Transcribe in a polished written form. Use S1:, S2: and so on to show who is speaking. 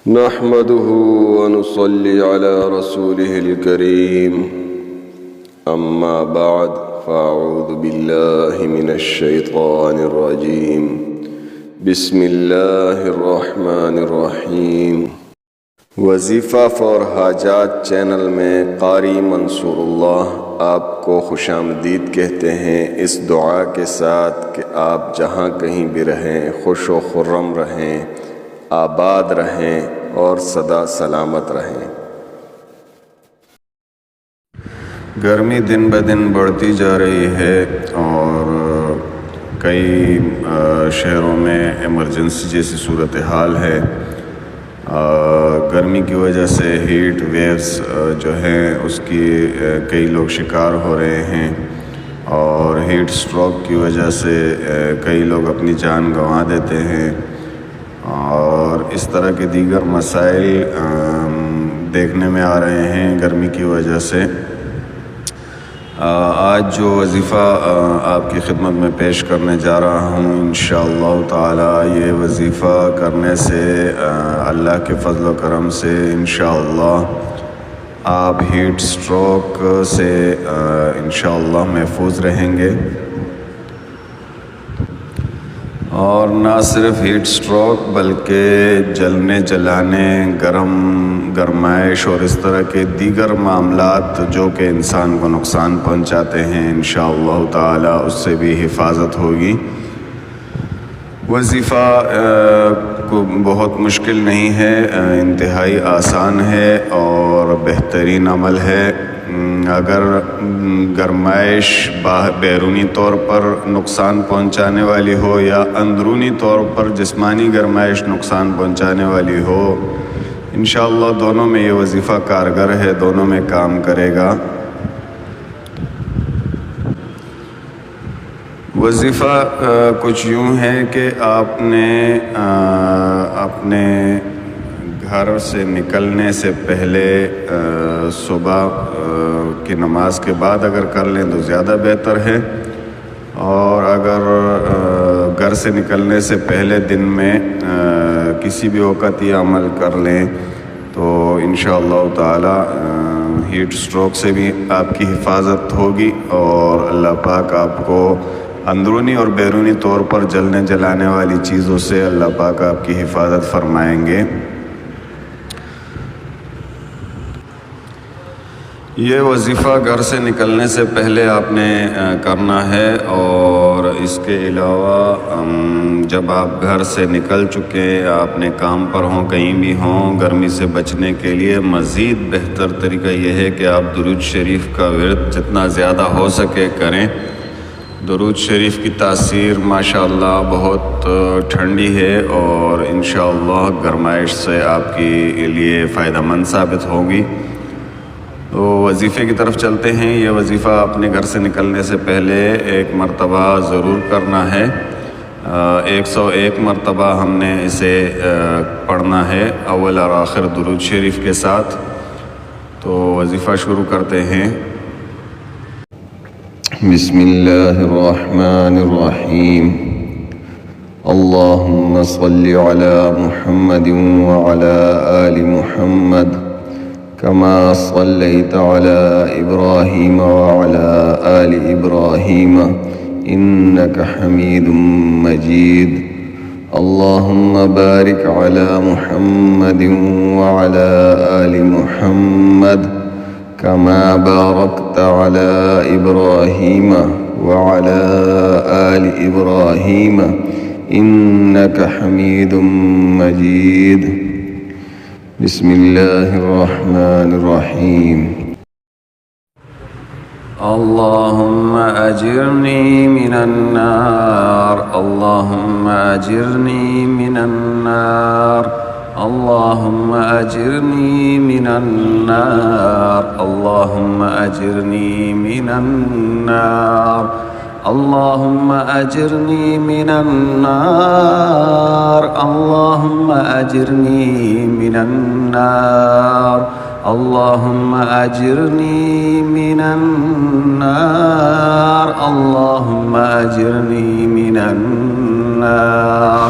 S1: نحمده ونصلي على رسوله الكريم أما بعد فأعوذ بالله من الشيطان الرجيم بسم الله الرحمن الرحیم۔ وظیفہ فور حاجات چینل میں قاری منصور اللہ آپ کو خوش آمدید کہتے ہیں، اس دعا کے ساتھ کہ آپ جہاں کہیں بھی رہیں خوش و خرم رہیں، آباد رہیں اور سدا سلامت رہیں۔ گرمی دن بدن بڑھتی جا رہی ہے اور کئی شہروں میں ایمرجنسی جیسی صورتحال ہے۔ گرمی کی وجہ سے ہیٹ ویوز جو ہیں اس کی کئی لوگ شکار ہو رہے ہیں اور ہیٹ سٹروک کی وجہ سے کئی لوگ اپنی جان گنوا دیتے ہیں اور اس طرح کے دیگر مسائل دیکھنے میں آ رہے ہیں گرمی کی وجہ سے۔ آج جو وظیفہ آپ کی خدمت میں پیش کرنے جا رہا ہوں انشاءاللہ تعالی، یہ وظیفہ کرنے سے اللہ کے فضل و کرم سے انشاءاللہ آپ ہیٹ سٹروک سے انشاءاللہ محفوظ رہیں گے، اور نہ صرف ہیٹ سٹروک بلکہ جلنے جلانے، گرمائش اور اس طرح کے دیگر معاملات جو کہ انسان کو نقصان پہنچاتے ہیں انشاءاللہ تعالی اس سے بھی حفاظت ہوگی۔ وظیفہ کو بہت مشکل نہیں ہے، انتہائی آسان ہے اور بہترین عمل ہے۔ اگر گرمائش بیرونی طور پر نقصان پہنچانے والی ہو یا اندرونی طور پر جسمانی گرمائش نقصان پہنچانے والی ہو، انشاءاللہ دونوں میں یہ وظیفہ کارگر ہے، دونوں میں کام کرے گا۔ وظیفہ کچھ یوں ہے کہ آپ نے اپنے گھر سے نکلنے سے پہلے صبح کی نماز کے بعد اگر کر لیں تو زیادہ بہتر ہے، اور اگر گھر سے نکلنے سے پہلے دن میں کسی بھی وقت یہ عمل کر لیں تو انشاءاللہ تعالی ہیٹ سٹروک سے بھی آپ کی حفاظت ہوگی اور اللہ پاک آپ کو اندرونی اور بیرونی طور پر جلنے جلانے والی چیزوں سے اللہ پاک آپ کی حفاظت فرمائیں گے۔ یہ وظیفہ گھر سے نکلنے سے پہلے آپ نے کرنا ہے، اور اس کے علاوہ جب آپ گھر سے نکل چکے، آپ نے کام پر ہوں، کہیں بھی ہوں، گرمی سے بچنے کے لیے مزید بہتر طریقہ یہ ہے کہ آپ درود شریف کا ورد جتنا زیادہ ہو سکے کریں۔ درود شریف کی تاثیر ماشاءاللہ بہت ٹھنڈی ہے اور انشاءاللہ گرمائش سے آپ کے لیے فائدہ مند ثابت ہوگی۔ تو وظیفے کی طرف چلتے ہیں۔ یہ وظیفہ اپنے گھر سے نکلنے سے پہلے ایک مرتبہ ضرور کرنا ہے، 101 مرتبہ ہم نے اسے پڑھنا ہے اول اور آخر درود شریف کے ساتھ۔ تو وظیفہ شروع کرتے ہیں۔
S2: بسم اللہ الرحمن الرحیم۔ اللہم صلی علی محمد وعلی آل محمد كما صليت على إبراهيم وعلى آل إبراهيم إنك حميد مجيد۔ اللهم بارك على محمد وعلى آل محمد كما باركت على إبراهيم وعلى آل إبراهيم إنك حميد مجيد۔ بسم اللہ الرحمن الرحیم۔
S3: اللهم أجرني من النار، اللهم أجرني من النار، اللهم أجرني من النار، اللهم أجرني من النار، اللهم أجرني من النار، اللهم أجرني من النار، اللهم أجرني من النار، اللهم أجرني من النار،